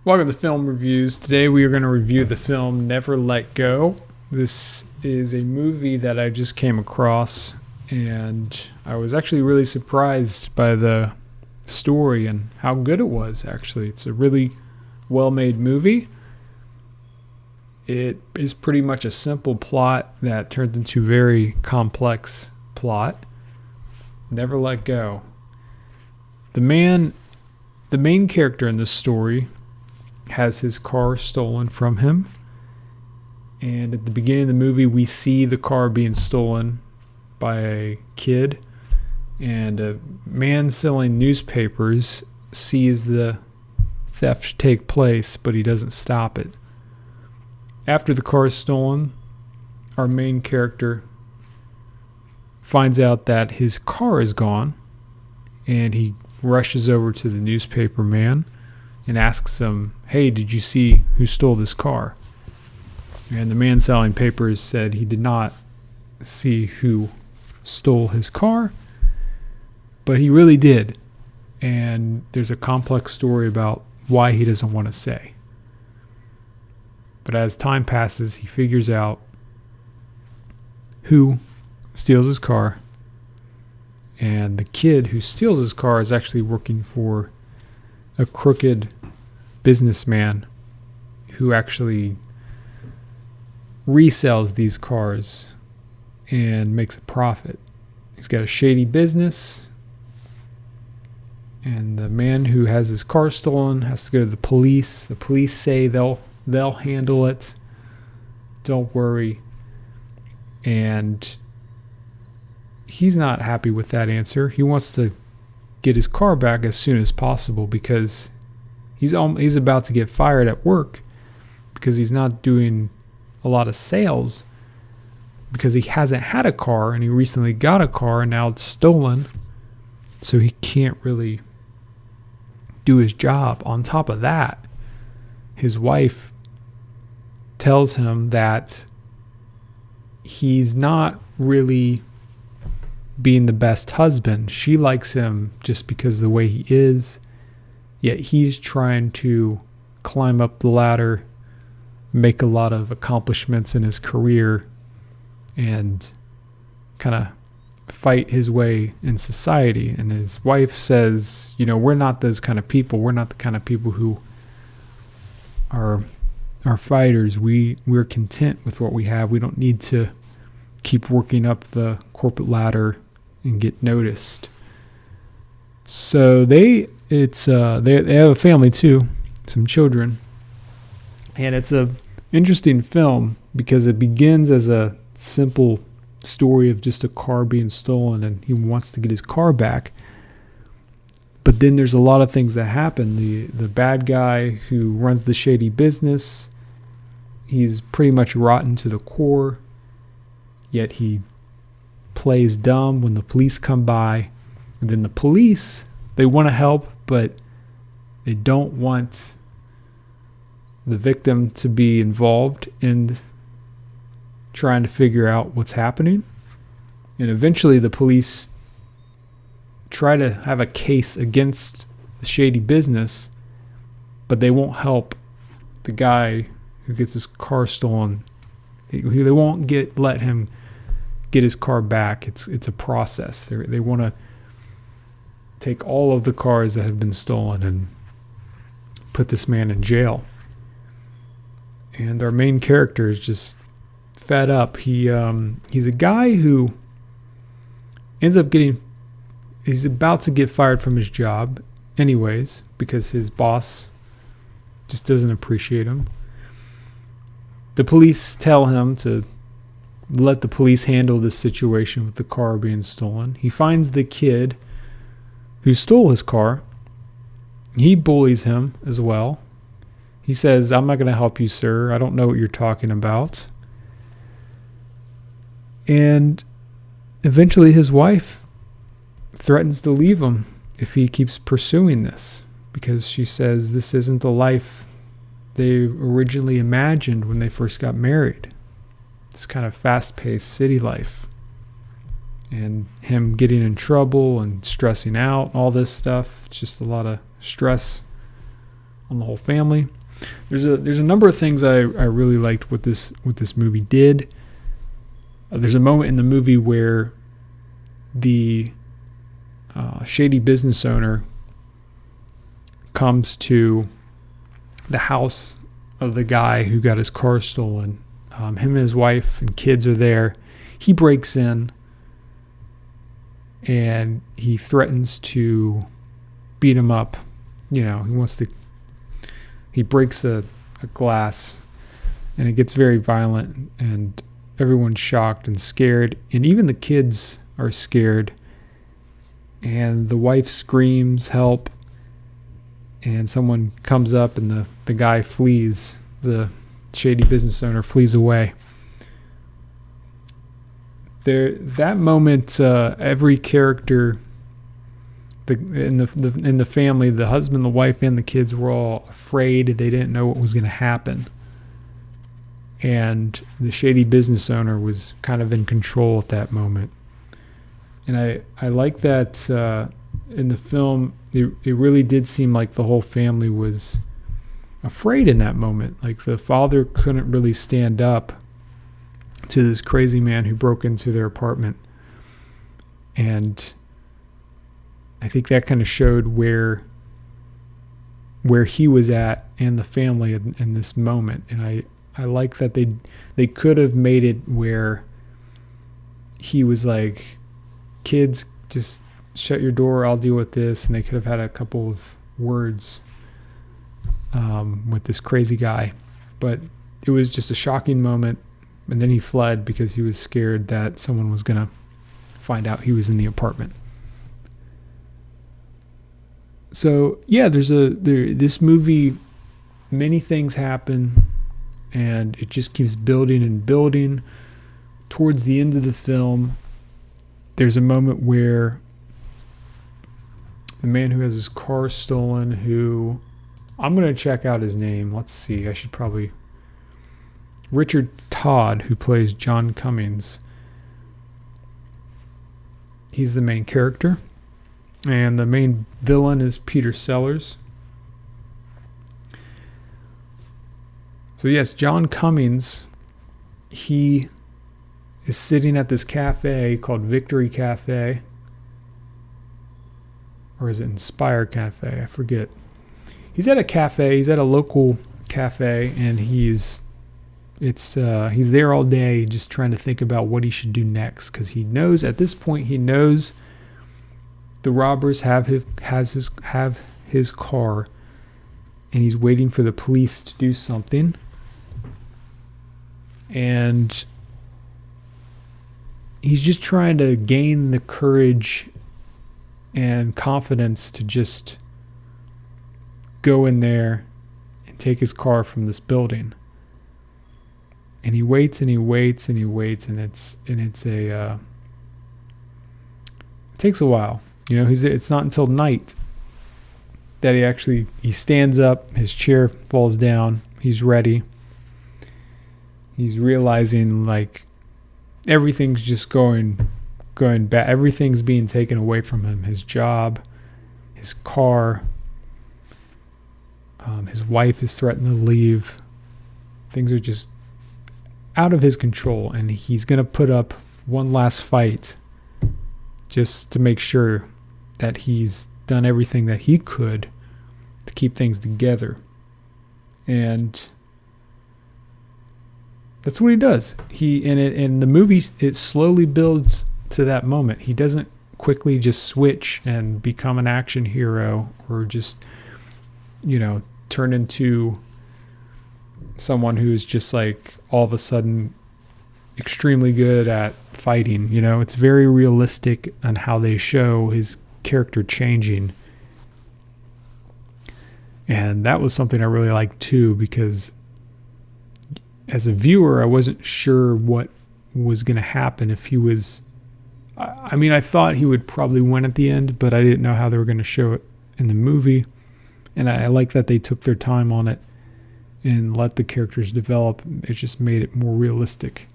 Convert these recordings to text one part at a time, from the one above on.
Welcome to Film Reviews. Today we are going to review the film Never Let Go. This is a movie that I just came across, and I was actually really surprised by the story and how good it was, actually. It's a really well-made movie. It is pretty much a simple plot that turns into a very complex plot. Never Let Go. The main character in this story has his car stolen from him, and at the beginning of the movie we see the car being stolen by a kid, and a man selling newspapers sees the theft take place, but he doesn't stop it. After the car is stolen, our main character finds out that his car is gone, and he rushes over to the newspaper man and asks him, "Hey, did you see who stole this car?" And the man selling papers said he did not see who stole his car, but he really did. And there's a complex story about why he doesn't want to say. But as time passes, he figures out who steals his car, and the kid who steals his car is actually working for a crooked businessman who actually resells these cars and makes a profit. He's got a shady business, and the man who has his car stolen has to go to the police. The police say they'll handle it. Don't worry. And he's not happy with that answer. He wants to get his car back as soon as possible because he's about to get fired at work because he's not doing a lot of sales because he hasn't had a car, and he recently got a car and now it's stolen, so he can't really do his job. On top of that, his wife tells him that he's not really being the best husband. She likes him just because of the way he is, yet he's trying to climb up the ladder, make a lot of accomplishments in his career, and kind of fight his way in society. And his wife says, we're not those kind of people. We're not the kind of people who are fighters. We're content with what we have. We don't need to keep working up the corporate ladder and get noticed. So they have a family too, some children, and it's a interesting film because it begins as a simple story of just a car being stolen and he wants to get his car back. But then there's a lot of things that happen. The bad guy who runs the shady business, he's pretty much rotten to the core, yet he plays dumb when the police come by. And then the police, they want to help, but they don't want the victim to be involved in trying to figure out what's happening. And eventually the police try to have a case against the shady business, but they won't help the guy who gets his car stolen. They won't let him get his car back. It's a process. They want to take all of the cars that have been stolen and put this man in jail. And our main character is just fed up. He's a guy who ends up he's about to get fired from his job anyways because his boss just doesn't appreciate him. The police tell him to let the police handle this situation with the car being stolen. He finds the kid who stole his car. He bullies him as well. He says, "I'm not going to help you, sir. I don't know what you're talking about." And eventually his wife threatens to leave him if he keeps pursuing this, because she says this isn't the life they originally imagined when they first got married. This kind of fast-paced city life. And him getting in trouble and stressing out, all this stuff. It's just a lot of stress on the whole family. There's a number of things I really liked what this movie did. There's a moment in the movie where the shady business owner comes to the house of the guy who got his car stolen. Him and his wife and kids are there. He breaks in and he threatens to beat him up. He breaks a glass, and it gets very violent, and everyone's shocked and scared, and even the kids are scared, and the wife screams help, and someone comes up, and the guy flees. The shady business owner flees away. That moment, every character in the family, the husband, the wife, and the kids were all afraid. They didn't know what was going to happen, and the shady business owner was kind of in control at that moment. And I like that in the film. It really did seem like the whole family was afraid in that moment. Like the father couldn't really stand up to this crazy man who broke into their apartment, and I think that kind of showed where he was at and the family in this moment. And I like that they could have made it where he was like, kids, just shut your door, I'll deal with this. And they could have had a couple of words with this crazy guy. But it was just a shocking moment. And then he fled because he was scared that someone was going to find out he was in the apartment. So yeah, this movie, many things happen, and it just keeps building and building. Towards the end of the film, there's a moment where the man who has his car stolen, who I'm going to check out his name. Let's see. Richard Todd, who plays John Cummings. He's the main character. And the main villain is Peter Sellers. So yes, John Cummings, he is sitting at this cafe called Victory Cafe. Or is it Inspire Cafe? I forget. He's at a cafe. He's at a local cafe, and he's there all day just trying to think about what he should do next, because he knows at this point the robbers have his car, and he's waiting for the police to do something. And he's just trying to gain the courage and confidence to just go in there and take his car from this building. And he waits and he waits and he waits, and it takes a while. It's not until night that he stands up, his chair falls down, he's ready. He's realizing like everything's just going bad. Everything's being taken away from him. His job, his car, his wife is threatened to leave. Things are just out of his control, and he's going to put up one last fight just to make sure that he's done everything that he could to keep things together. And that's what he does. In the movie, it slowly builds to that moment. He doesn't quickly just switch and become an action hero, or just, turn into someone who's just like all of a sudden extremely good at fighting. It's very realistic on how they show his character changing. And that was something I really liked too, because as a viewer, I wasn't sure what was going to happen if he was... I thought he would probably win at the end, but I didn't know how they were going to show it in the movie. And I like that they took their time on it and let the characters develop. It just made it more realistic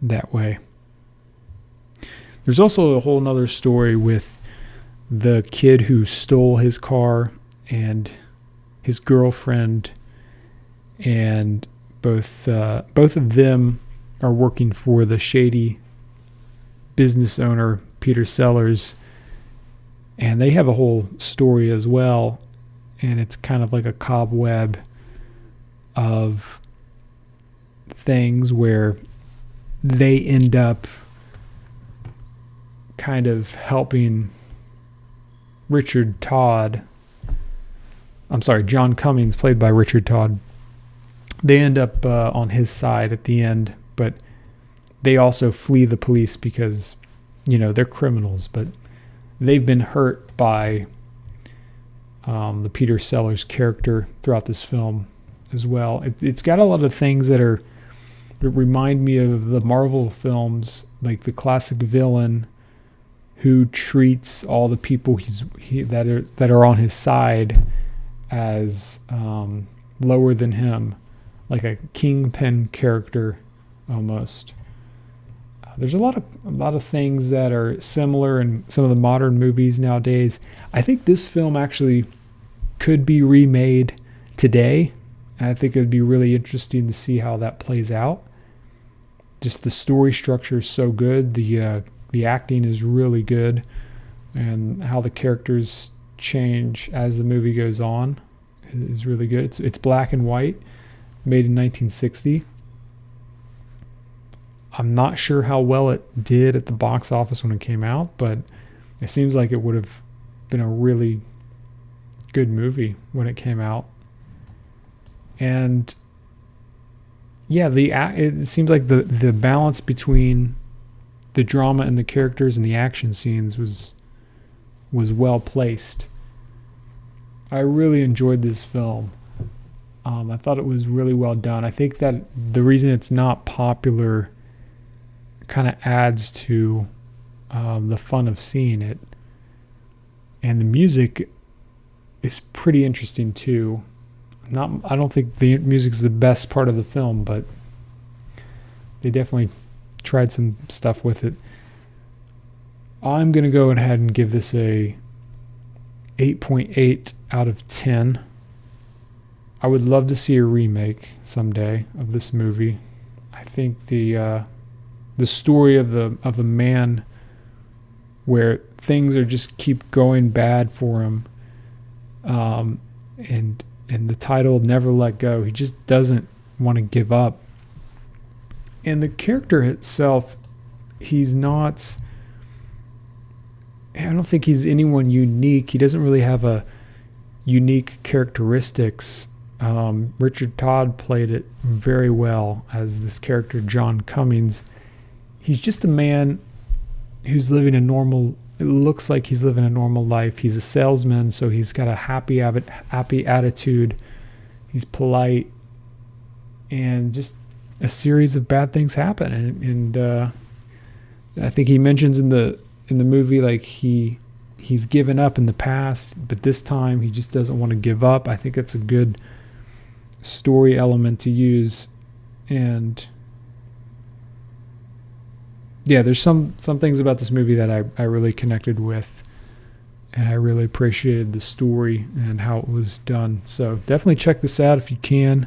that way. There's also a whole nother story with the kid who stole his car, and his girlfriend, and both of them are working for the shady business owner Peter Sellers, and they have a whole story as well, and it's kind of like a cobweb of things where they end up kind of helping John Cummings, played by Richard Todd. They end up on his side at the end, but they also flee the police because, they're criminals, but they've been hurt by the Peter Sellers character throughout this film as well. It's got a lot of things that remind me of the Marvel films, like the classic villain who treats all the people that are on his side as lower than him, like a kingpin character almost. There's a lot of things that are similar in some of the modern movies nowadays. I think this film actually could be remade today. And I think it would be really interesting to see how that plays out. Just the story structure is so good. The acting is really good, and how the characters change as the movie goes on is really good. It's black and white, made in 1960. I'm not sure how well it did at the box office when it came out, but it seems like it would have been a really good movie when it came out. And yeah, it seems like the balance between the drama and the characters and the action scenes was well placed. I really enjoyed this film. I thought it was really well done. I think that the reason it's not popular kind of adds to the fun of seeing it. And the music is pretty interesting too. I don't think the music's the best part of the film, but they definitely tried some stuff with it. I'm going to go ahead and give this a 8.8 out of 10. I would love to see a remake someday of this movie. I think the story of a man where things are just keep going bad for him, and the title Never Let Go, he just doesn't want to give up. And the character itself, I don't think he's anyone unique. He doesn't really have a unique characteristics. Richard Todd played it very well as this character, John Cummings. He's just a man who's living it looks like he's living a normal life. He's a salesman, so he's got a happy attitude. He's polite, and just a series of bad things happen. And I think he mentions in the movie, like he's given up in the past, but this time he just doesn't want to give up. I think it's a good story element to use. And yeah, there's some things about this movie that I really connected with, and I really appreciated the story and how it was done. So definitely check this out if you can.